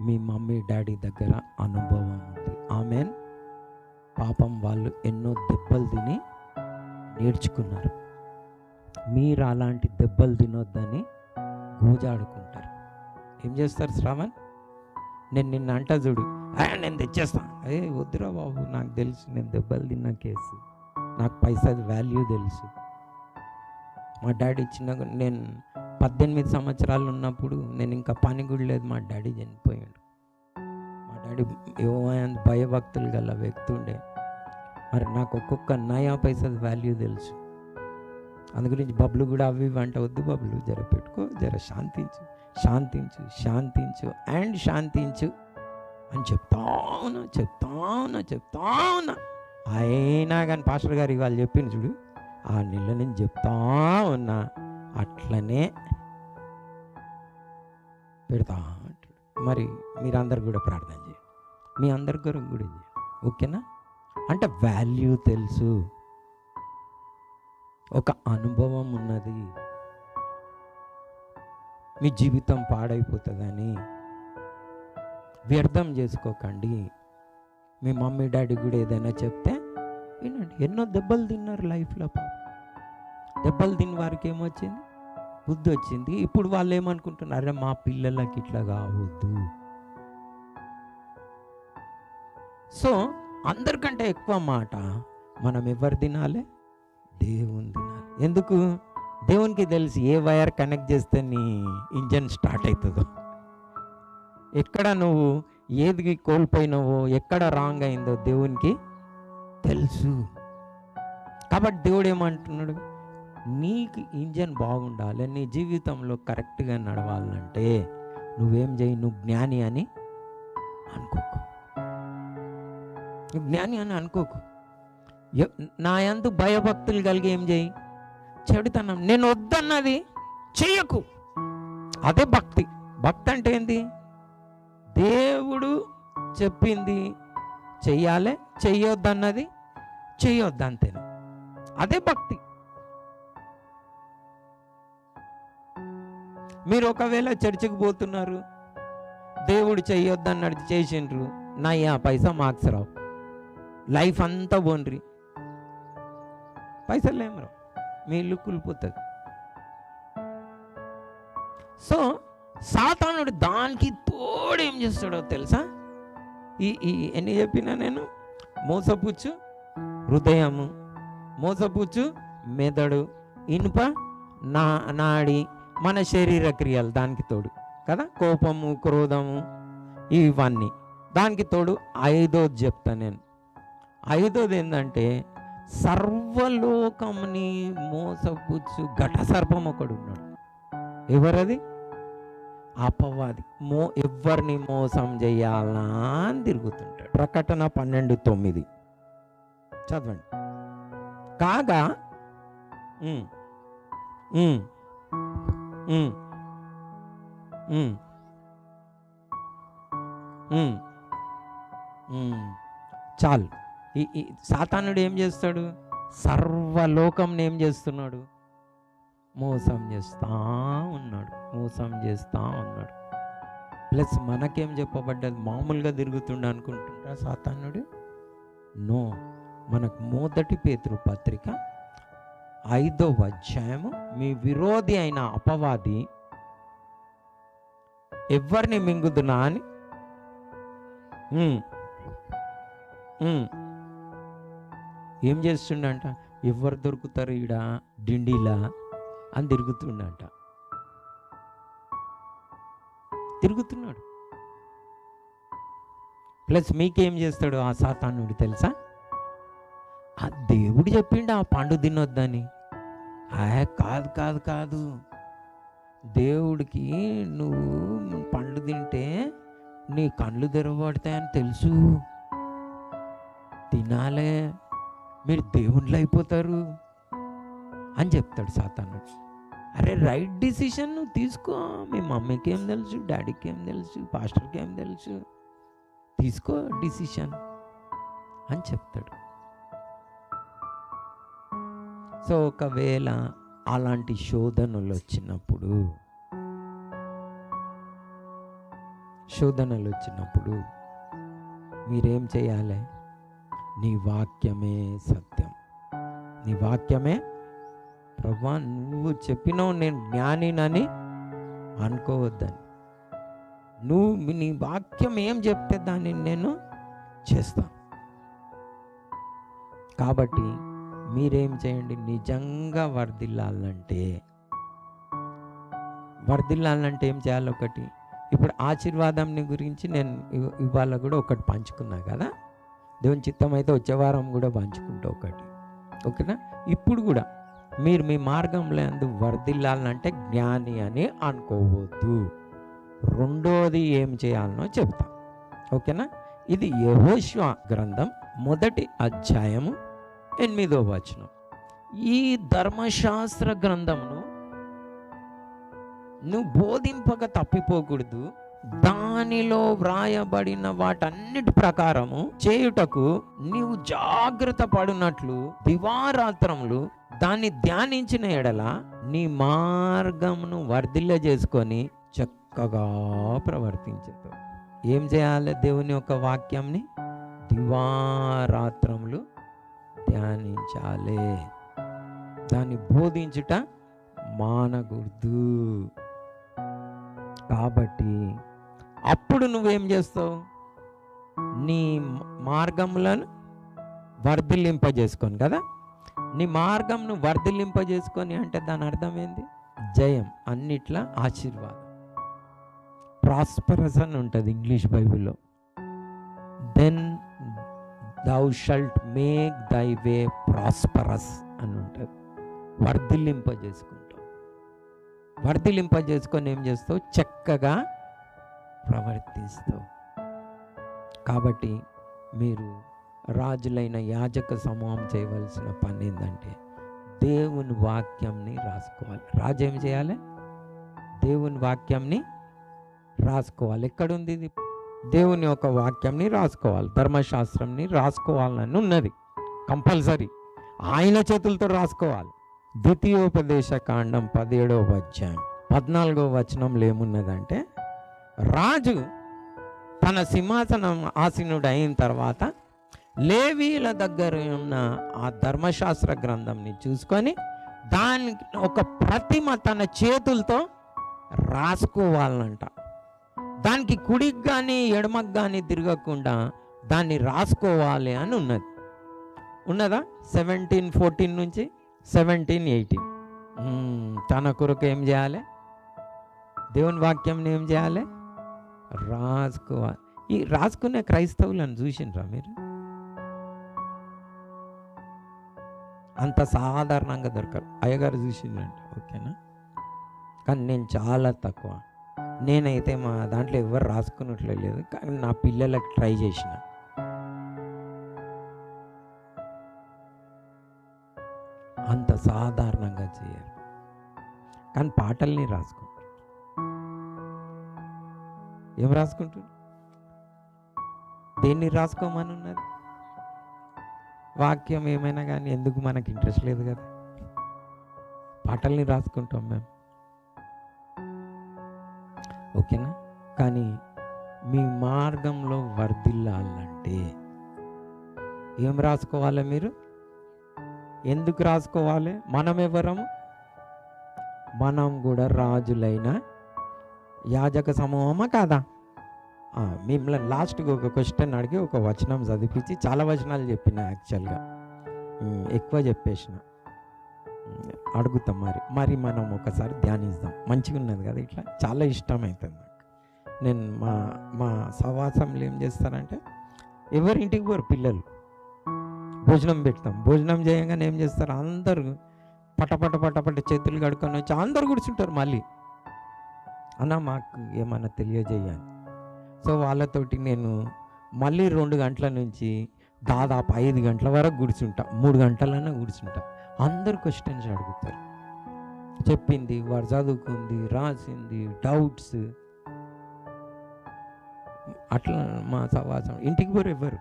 మీ మమ్మీ డాడీ దగ్గర అనుభవం ఉంది, ఆమెన్. పాపం వాళ్ళు ఎన్నో దెబ్బలు తిని నేర్చుకున్నారు. మీరు అలాంటి దెబ్బలు తినొద్దని గూజాడుకుంటారు. ఏం చేస్తారు శ్రావణ్, నేను నిన్న అంట చూడు, నేను తెచ్చేస్తాను, వద్దురా బాబు, నాకు తెలుసు, నేను దెబ్బలు తిన్న కేసు, నాకు పైసా వాల్యూ తెలుసు. మా డాడీ నేను 18 సంవత్సరాలు ఉన్నప్పుడు, నేను ఇంకా పని కూడా లేదు, మా డాడీ చనిపోయాడు. మా డాడీ భయభక్తులు గల వ్యక్తి ఉండే. మరి నాకు ఒక్కొక్క నయా పైసా వాల్యూ తెలుసు. అందు గురించి బబ్లు కూడా అవి వంట, వద్దు బబ్లు, జర పెట్టుకో, జర శాంతించు శాంతించు శాంతించు అండ్ శాంతించు అని చెప్తా ఉన్నా. అయినా కానీ పాస్టర్ గారు ఇవాళ చెప్పింది చూడు, ఆ నెల నేను చెప్తా ఉన్నా, అట్లనే పెడతా అంటాడు. మరి మీరందరు కూడా ప్రార్థన చేయండి, మీ అందరి కొరకు కూడా చేయండి, ఓకేనా? అంటే వాల్యూ తెలుసు, ఒక అనుభవం ఉన్నది, మీ జీవితం పాడైపోతుందని వ్యర్థం చేసుకోకండి. మీ మమ్మీ డాడీ కూడా ఏదైనా చెప్తే వినండి. ఎన్నో దెబ్బలు తిన్నారు లైఫ్లో. దెబ్బలు తిన్న వారికి ఏమొచ్చింది, బుద్ధి వచ్చింది. ఇప్పుడు వాళ్ళు ఏమనుకుంటున్నారు, అరే మా పిల్లలకి ఇట్లా కావద్దు. సో అందరికంటే ఎక్కువ మాట మనం ఎవరు తినాలి, దేవుని తినాలి. ఎందుకు? దేవునికి తెలుసు ఏ వైర్ కనెక్ట్ చేస్తే నీ ఇంజన్ స్టార్ట్ అవుతుందో, ఎక్కడ నువ్వు ఏది కోల్పోయినావో, ఎక్కడ రాంగ్ అయిందో దేవునికి తెలుసు. కాబట్టి దేవుడు ఏమంటున్నాడు, నీకు ఇంజన్ బాగుండాలి, నీ జీవితంలో కరెక్ట్గా నడవాలంటే నువ్వేం చేయి, నువ్వు జ్ఞాని అని అనుకోకు. నువ్వు జ్ఞాని అని అనుకోకు. నా యందు భయభక్తులు కలిగి ఏం చేయి, చెడుతనం, నేను వద్దన్నది చెయ్యకు. అదే భక్తి. భక్తి అంటే ఏంది? దేవుడు చెప్పింది చెయ్యాలి, చెయ్యొద్దన్నది చెయ్యొద్దు, అంతేనా? అదే భక్తి. మీరు ఒకవేళ చర్చికి పోతున్నారు, దేవుడు చెయ్యొద్దన్నది చేసిండ్రు, నయ్యా పైసా మార్క్స్ రావు, లైఫ్ అంతా పోండ్రి, పైసలు ఏం రావు, మీ ఇల్లు కూలిపోతుంది. సో సాతానుడు దానికి తోడు ఏం చేస్తాడో తెలుసా? ఈ ఎన్ని చెప్పినా నేను, మోసపుచ్చు హృదయము, మోసపుచ్చు మెదడు, ఇనుప నాడి, మన శరీర క్రియలు దానికి తోడు కదా, కోపము, క్రోధము, ఇవన్నీ దానికి తోడు. ఐదోది చెప్తా నేను. ఐదోది ఏంటంటే సర్వలోకముని మోసపుచ్చు ఘట సర్పం ఒకడు ఉన్నాడు. ఎవరది? అపవాది. ఎవరిని మోసం చెయ్యాలా అని తిరుగుతుంటాడు. ప్రకటన 12:9 చదవండి. కాగా చాలు. ఈ సాతానుడు ఏం చేస్తాడు? సర్వలోకంని ఏం చేస్తున్నాడు? మోసం చేస్తా ఉన్నాడు. ప్లస్ మనకేం చెప్పబడ్డది? మామూలుగా తిరుగుతుండ అనుకుంటుంటా సాతానుడు? నో. మనకు మొదటి పేతురు పత్రిక 5వ అధ్యాయము, మీ విరోధి అయిన అపవాది ఎవరిని మింగుదునా అని ఏం చేస్తుండంట? ఎవరు దొరుకుతారు ఈడ డిండిలా అని తిరుగుతున్నాడు. ప్లస్ మీకేం చేస్తాడు ఆ సాతానుడు తెలుసా? ఆ దేవుడు చెప్పిండు ఆ పండు తినొద్దని. కాదు, దేవుడికి నువ్వు పండు తింటే నీ కళ్ళు తెరవబడతాయని తెలుసు, తినాలే, మీరు దేవుళ్ళు అయిపోతారు అని చెప్తాడు సాతానుడు. అరే రైట్ డిసిషన్ నువ్వు తీసుకో, మీ మమ్మీకి ఏం తెలుసు, డాడీకి ఏం తెలుసు, పాస్టర్కి ఏం తెలుసు, తీసుకో డిసిషన్ అని చెప్తాడు. సో ఒకవేళ అలాంటి శోధనలు వచ్చినప్పుడు మీరేం చేయాలి? నీ వాక్యమే సత్యం, నీ వాక్యమే. ప్రభువా నువ్వు చెప్పినావు నేను జ్ఞానినని అనుకోవద్దని, నువ్వు నీ వాక్యం ఏం చెప్తే దాన్ని నేను చేస్తాను. కాబట్టి మీరేం చేయండి? నిజంగా వర్ధిల్లాలంటే ఏం చేయాలి? ఒకటి, ఇప్పుడు ఆశీర్వాదంని గురించి నేను ఇవాళ కూడా ఒకటి పంచుకున్నా కదా, దేవుని చిత్తం అయితే వచ్చే వారం కూడా పంచుకుంటా ఒకటి, ఓకేనా? ఇప్పుడు కూడా మీరు మీ మార్గంలో అందుకు వర్ధిల్లాలంటే జ్ఞాని అని అనుకోవద్దు. రెండోది ఏం చేయాలనో చెప్తా, ఓకేనా? ఇది యెహోషువ గ్రంథం 1వ అధ్యాయము 8వ వచనం. ఈ ధర్మశాస్త్ర గ్రంథమును నువ్వు బోధింపక తప్పిపోకూడదు, దానిలో వ్రాయబడిన వాటన్నిటి ప్రకారము చేయుటకు నీవు జాగ్రత్త పడినట్లు దివారాత్రములు దాన్ని ధ్యానించిన ఎడల నీ మార్గమును వర్ధిల్ల చేసుకొని చక్కగా ప్రవర్తించదు. ఏం చేయాలి? దేవుని యొక్క వాక్యంని దివారాత్రములు ధ్యానించాలి, దాన్ని బోధించుట మానకూడదు. కాబట్టి అప్పుడు నువ్వేం చేస్తావు? నీ మార్గములను వర్ధిల్లింపజేసుకొని కదా, నీ మార్గంను వర్ధిల్లింపజేసుకొని అంటే దాని అర్థం ఏంది? జయం, అన్నిట్లా ఆశీర్వాదం, ప్రాస్పరస్ అని ఉంటుంది ఇంగ్లీష్ బైబిల్లో. Then thou shalt make thy way prosperous అని ఉంటుంది. వర్ధిల్లింపజేసుకొని ఏం చేస్తావు? చక్కగా ప్రవర్తిస్తావు. కాబట్టి మీరు రాజులైన యాజక సమూహం చేయవలసిన పని ఏంటంటే దేవుని వాక్యంని రాసుకోవాలి. రాజు ఏం చేయాలి? దేవుని వాక్యంని రాసుకోవాలి. ఎక్కడుంది ఇది? దేవుని యొక్క వాక్యంని రాసుకోవాలి, ధర్మశాస్త్రంని రాసుకోవాలని ఉన్నది కంపల్సరీ. ఆయన చేతులతో రాసుకోవాలి. ద్వితీయోపదేశ కాండం 17వ అధ్యాయం 14వ వచనంలో ఏమున్నదంటే, రాజు తన సింహాసనం ఆసీనుడు అయిన తర్వాత లేవీల దగ్గర ఉన్న ఆ ధర్మశాస్త్ర గ్రంథంని చూసుకొని దానికి ఒక ప్రతిమ తన చేతులతో రాసుకోవాలంట. దానికి కుడికి కానీ ఎడమకు కానీ తిరగకుండా దాన్ని రాసుకోవాలి అని ఉన్నదా 1714 నుంచి 1718. తన కొరకు ఏం చేయాలి? దేవుని వాక్యంని ఏం చేయాలి? రాసుకోవాలి. ఈ రాసుకునే క్రైస్తవులను చూసిండ్రా మీరు? అంత సాధారణంగా దొరకరు. అయ్యగారు చూసిండ్రంట, ఓకేనా? కానీ నేను చాలా తక్కువ. నేనైతే మా దాంట్లో ఎవరు రాసుకున్నట్లే లేదు, కానీ నా పిల్లలకు ట్రై చేసిన. అంత సాధారణంగా చేయరు, కానీ పాటల్ని రాసుకుంటారు. ఏం రాసుకుంటారు? దేన్ని రాసుకోమని ఉన్నది? వాక్యం ఏమైనా కానీ ఎందుకు మనకి ఇంట్రెస్ట్ లేదు కదా, పాటల్ని రాసుకుంటాం మేము, ఓకేనా? కానీ మీ మార్గంలో వర్ధిల్లాలంటే ఏం రాసుకోవాలి మీరు? ఎందుకు రాసుకోవాలి? మనం ఎవరము? మనం కూడా రాజులైన యాజక సమూహమా కాదా? మిమ్మల్ని లాస్ట్కి ఒక క్వశ్చన్ అడిగి ఒక వచనం చదివించి, చాలా వచనాలు చెప్పిన, యాక్చువల్గా ఎక్కువ చెప్పేసిన, అడుగుతాం. మరి మనం ఒకసారి ధ్యానిద్దాం. మంచిగా ఉన్నది కదా, ఇట్లా చాలా ఇష్టమవుతుంది నాకు. నేను మా సహవాసంలో ఏం చేస్తానంటే, ఎవరింటికి పోరు పిల్లలు, భోజనం పెడతాం. భోజనం చేయగానే ఏం చేస్తారు, అందరూ పట చేతులు కడుక్కొని వచ్చి అందరు కూర్చుంటారు. మళ్ళీ అన్న మాకు ఏమన్నా తెలియజేయాలి. సో వాళ్ళతోటి నేను మళ్ళీ 2 గంటల నుంచి దాదాపు 5 గంటల వరకు కూర్చుంటా, 3 గంటలైనా కూర్చుంటా. అందరు క్వశ్చన్స్ అడుగుతారు, చెప్పింది, వాడు చదువుకుంది, రాసింది, డౌట్స్. అట్లా మా సహవాసం. ఇంటికి పోరు ఎవరు.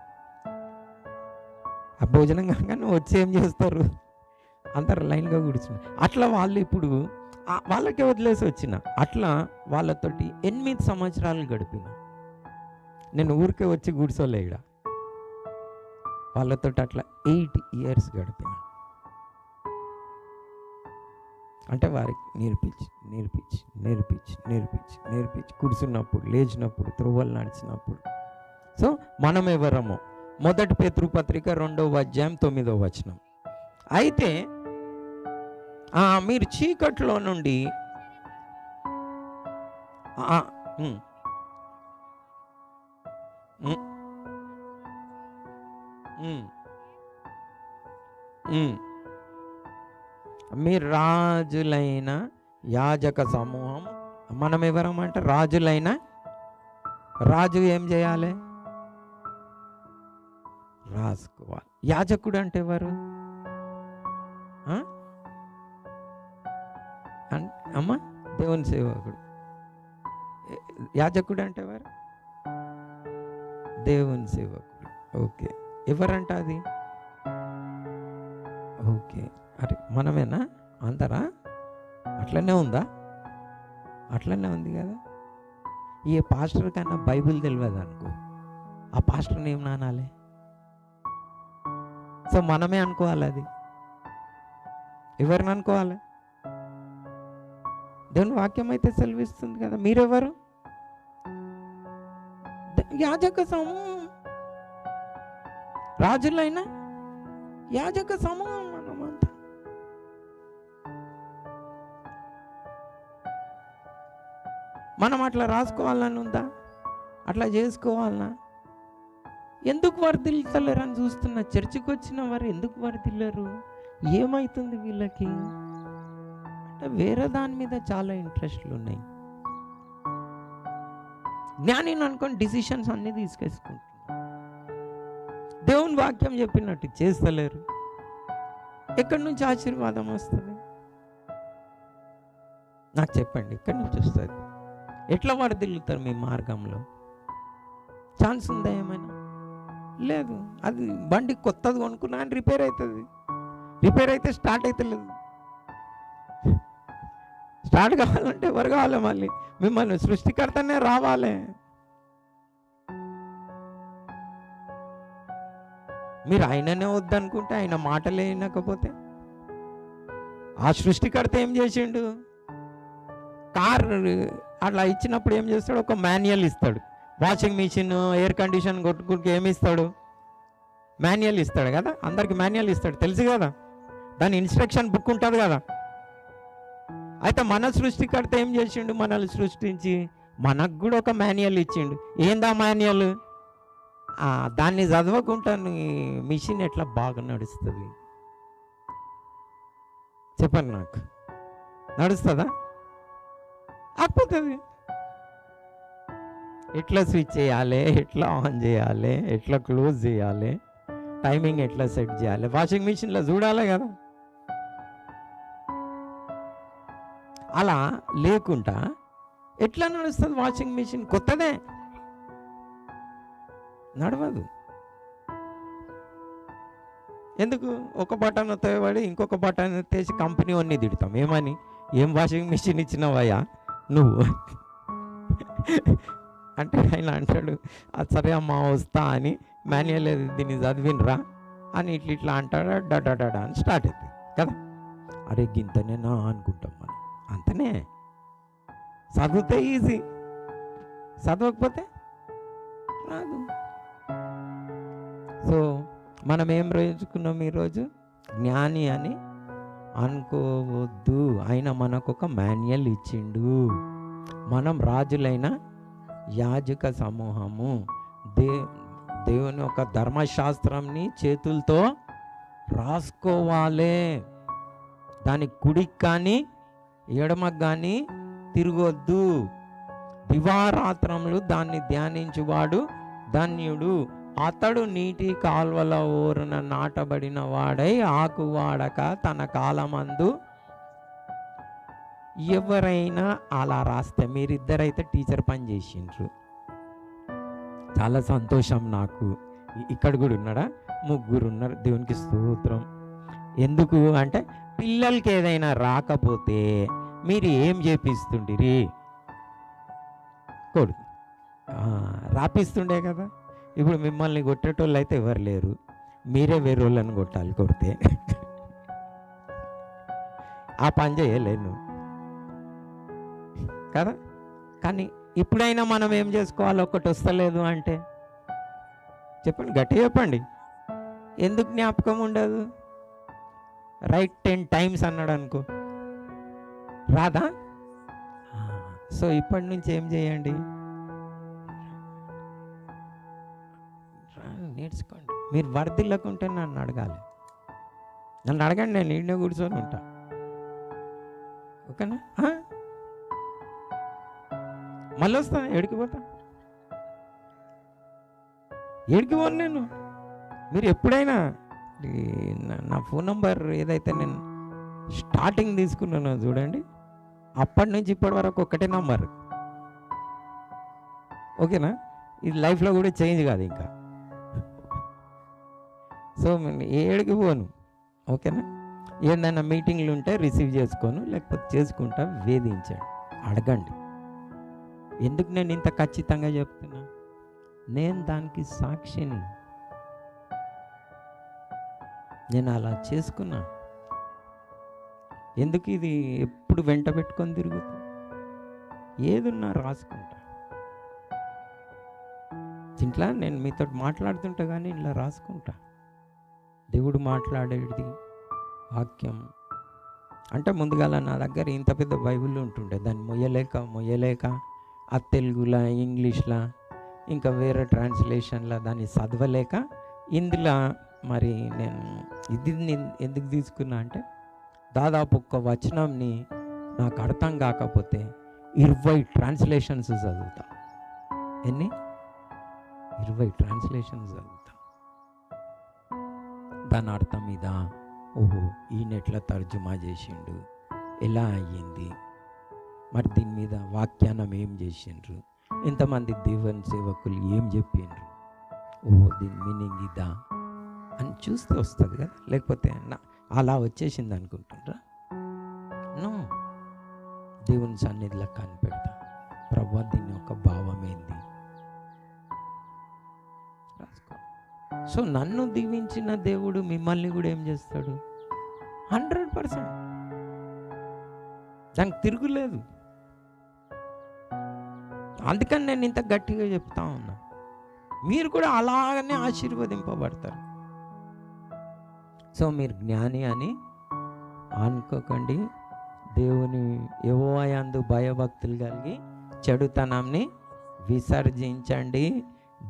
ఆ భోజనం కాగానే వచ్చి ఏం చేస్తారు, అందరు లైన్గా కూర్చున్నారు. అట్లా వాళ్ళు ఇప్పుడు వాళ్ళకే వదిలేసి వచ్చిన. అట్లా వాళ్ళతోటి 8 సంవత్సరాలు గడిపిన. నేను ఊరికే వచ్చి కూర్చోలే ఇక్కడ, వాళ్ళతో అట్లా 8 years గడిపిన. అంటే వారికి నేర్పించి కూర్చున్నప్పుడు, లేచినప్పుడు, త్రోవలు నడిచినప్పుడు. సో మనం ఎవరమో 1 పేతురు పత్రిక 2వ అధ్యాయం 9వ వచనం. అయితే మీరు చీకట్లో నుండి మీరు రాజులైన యాజక సమూహం. మనం ఎవరమంటే రాజులైన. రాజు ఏం చేయాలి? రాసుకోవాలి. యాజకుడు అంటే ఎవరు అమ్మా? దేవుని సేవకుడు. యాజకుడు అంటే ఎవరు? దేవుని సేవకుడు. ఓకే, ఎవరంట అది? ఓకే, అరే మనమేనా? అందరా? అట్లనే ఉందా? అట్లనే ఉంది కదా. ఈ పాస్టర్ కన్నా బైబిల్ తెలియదు అనుకో, ఆ పాస్టర్ని ఏం నానాలి? సో మనమే అనుకోవాలి. అది ఎవరిని అనుకోవాలి? దేవుని వాక్యం అయితే సెలవిస్తుంది కదా. మీరెవరు? యాజక సమూహం. రాజులైన యాజక సమూహం మనమంతా. మనం అట్లా రాసుకోవాలని ఉందా? అట్లా చేసుకోవాలనా? ఎందుకు వర్ధిల్తలేరు అని చూస్తున్నా. చర్చికి వచ్చిన వారు ఎందుకు వర్ధిల్లరు? ఏమవుతుంది వీళ్ళకి? అంటే వేరే దాని మీద చాలా ఇంట్రెస్ట్లు ఉన్నాయి. జ్ఞానిని అనుకొని డిసిషన్స్ అన్నీ తీసుకేసుకుంటున్నారు. దేవుని వాక్యం చెప్పినట్టు చేస్తలేరు. ఎక్కడి నుంచి ఆశీర్వాదం వస్తుంది? నాకు చెప్పండి, ఎక్కడి నుంచి వస్తుంది? ఎట్లా వర్ధిల్లుతారు మీ మార్గంలో? ఛాన్స్ ఉందా ఏమైనా? లేదు. అది బండి కొత్తది కొనుక్కున్నా అని రిపేర్ అవుతుంది. రిపేర్ అయితే స్టార్ట్ అవుతలేదు. స్టార్ట్ కావాలంటే ఎవరు కావాలి? మళ్ళీ మిమ్మల్ని సృష్టికర్తనే రావాలి. మీరు ఆయననే వద్దనుకుంటే, ఆయన మాటలే వినకపోతే, ఆ సృష్టికర్త ఏం చేసిండు? కార్ అట్లా ఇచ్చినప్పుడు ఏం చేస్తాడు? ఒక మాన్యువల్ ఇస్తాడు. వాషింగ్ మిషన్, ఎయిర్ కండిషన్ కొట్టుకుంటే ఏమి ఇస్తాడు? మాన్యువల్ ఇస్తాడు కదా. అందరికి మాన్యువల్ ఇస్తాడు, తెలుసు కదా. దాని ఇన్స్ట్రక్షన్ బుక్ ఉంటుంది కదా. అయితే మన సృష్టికర్త ఏం చేసిండు? మనల్ని సృష్టించి మనకు కూడా ఒక మాన్యువల్ ఇచ్చిండు. ఏందా మాన్యువల్? దాన్ని చదవకుండా మిషన్ ఎట్లా బాగా నడుస్తుంది? చెప్పండి నాకు. నడుస్తుందా? ఆగిపోతుంది. ఎట్లా స్విచ్ చేయాలి, ఎట్లా ఆన్ చేయాలి, ఎట్లా క్లోజ్ చేయాలి, టైమింగ్ ఎట్లా సెట్ చేయాలి, వాషింగ్ మిషన్లో చూడాలి కదా. అలా లేకుండా ఎట్లా నడుస్తుంది వాషింగ్ మిషన్? కొత్తదే, నడవదు. ఎందుకు? ఒక బటన్ తేవాడి ఇంకొక బటన్ ఎత్తేసి కంపెనీ అన్నీ తిడతాం. ఏమని? ఏం వాషింగ్ మిషన్ ఇచ్చినావయ్యా నువ్వు అంటే ఆయన అంటాడు, సరే అమ్మా వస్తా అని, మాన్యువల్ దీన్ని చదివినరా అని ఇట్లా అంటాడా, డడా అని స్టార్ట్ అవుతుంది కదా. అరే గింతనేనా అనుకుంటాం మనం. అంతనే. చదివితే ఈజీ, చదవకపోతే రాదు. సో మనం ఏం రోజుకున్నాం ఈరోజు? జ్ఞాని అని అనుకోవద్దు. ఆయన మనకు ఒక మాన్యువల్ ఇచ్చిండు. మనం రాజులైన యాజక సమూహము, దేవుని ఒక ధర్మశాస్త్రంని చేతులతో రాసుకోవాలి. దాని కుడికి కానీ ఎడమకు కానీ తిరగొద్దు. దివారాత్రములు దాన్ని ధ్యానించువాడు ధన్యుడు. అతడు నీటి కాల్వల ఓరున నాటబడిన వాడై ఆకు వాడక తన కాలమందు. ఎవరైనా అలా రాస్తే, మీరిద్దరైతే టీచర్ పని చేసిండ్రు, చాలా సంతోషం నాకు. ఇక్కడ కూడా ఉన్నాడా? ముగ్గురు ఉన్నారు. దేవునికి స్తోత్రం. ఎందుకు అంటే, పిల్లలకి ఏదైనా రాకపోతే మీరు ఏం చేపిస్తుండిరి? కొడుకు రాపిస్తుండే కదా. ఇప్పుడు మిమ్మల్ని కొట్టేటోళ్ళు అయితే ఎవరు లేరు, మీరే వేరే వాళ్ళని కొట్టాలి కొడితే. ఆ పని చేయలేను కదా. కానీ ఇప్పుడైనా మనం ఏం చేసుకోవాలి? ఒకటి వస్తలేదు అంటే చెప్పండి, గట్టి చెప్పండి. ఎందుకు జ్ఞాపకం ఉండదు? రైట్ 10 times అన్నాడు అనుకో, రాదా? సో ఇప్పటి నుంచి ఏం చేయండి? నేర్చుకోండి. మీరు వర్ధిల్లకుంటే నన్ను అడగాలి. నన్ను అడగండి, నేను ఈడనే కూర్చొని ఉంటా. ఓకేనా? మళ్ళీ వస్తా. ఏడికి పోతా? ఏడికి పోను నేను. మీరు ఎప్పుడైనా నా ఫోన్ నంబర్ ఏదైతే నేను స్టార్టింగ్ తీసుకున్నానో చూడండి, అప్పటి నుంచి ఇప్పటి వరకు ఒకటే నంబర్. ఓకేనా? ఇది లైఫ్లో కూడా చేంజ్ కాదు ఇంకా. సో ఏడికి పోను. ఓకేనా? ఏదైనా మీటింగ్లు ఉంటే రిసీవ్ చేసుకోను, లేకపోతే చేసుకుంటా. వేధించండి, అడగండి. ఎందుకు నేను ఇంత ఖచ్చితంగా చెప్తున్నా? నేను దానికి సాక్షిని. నేను అలా చేసుకున్నా. ఎందుకు ఇది ఎప్పుడు వెంట పెట్టుకొని తిరుగుతా? ఏదున్నా రాసుకుంటా. ఇంట్లో నేను మీతో మాట్లాడుతుంటా కానీ ఇలా రాసుకుంటా. దేవుడు మాట్లాడేది వాక్యం అంటే, ముందుగాల నా దగ్గర ఇంత పెద్ద బైబిల్ ఉంటుండే, దాన్ని మొయ్యలేక ఆ తెలుగులా, ఇంగ్లీష్లా, ఇంకా వేరే ట్రాన్స్లేషన్లా దాన్ని చదవలేక, ఇందులో మరి నేను ఇది ఎందుకు తీసుకున్నా అంటే, దాదాపు ఒక్క వచనంని నాకు అర్థం కాకపోతే 20 ట్రాన్స్లేషన్స్ చదువుతా. ఎన్ని? 20 ట్రాన్స్లేషన్స్ చదువుతా. దాని అర్థం ఇదా, ఓహో ఈయన ఎట్లా తర్జుమా చేసిండు, ఎలా అయ్యింది, మరి దీని మీద వ్యాఖ్యానం ఏం చేసిండ్రు, ఇంతమంది దేవుని సేవకులు ఏం చెప్పిండ్రు, ఓ దీని మీనింగ్ ఇదా అని చూస్తే వస్తుంది కదా, లేకపోతే అలా వచ్చేసింది అనుకుంటుండ్రా? నో, దేవుని సన్నిధిలో కనిపెడతా, ప్రభువా దీని యొక్క భావం ఏంది రాసుకో. సో నన్ను దీవించిన దేవుడు మిమ్మల్ని కూడా ఏం చేస్తాడు? 100%. దానికి తిరుగులేదు. అందుకని నేను ఇంత గట్టిగా చెప్తా ఉన్నా, మీరు కూడా అలాగనే ఆశీర్వదింపబడతారు. సో మీరు జ్ఞాని అని అనుకోకండి. దేవుని యెహోవా యందు భయభక్తులు కలిగి చెడుతనాన్ని విసర్జించండి.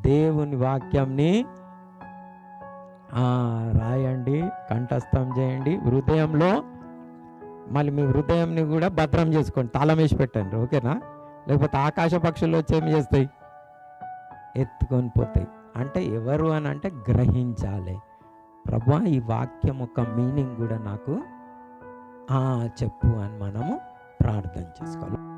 దేవుని వాక్యంని రాయండి, కంఠస్థం చేయండి హృదయంలో. మళ్ళీ మీ హృదయంని కూడా భద్రం చేసుకోండి, తాళం వేసి పెట్టండి, ఓకేనా? లేకపోతే ఆకాశ పక్షులు వచ్చి ఏం చేస్తాయి? ఎత్తుకొని పోతాయి. అంటే ఎవరు అని అంటే గ్రహించాలి. ప్రభువా ఈ వాక్యం యొక్క మీనింగ్ కూడా నాకు చెప్పు అని మనము ప్రార్థన చేసుకోవాలి.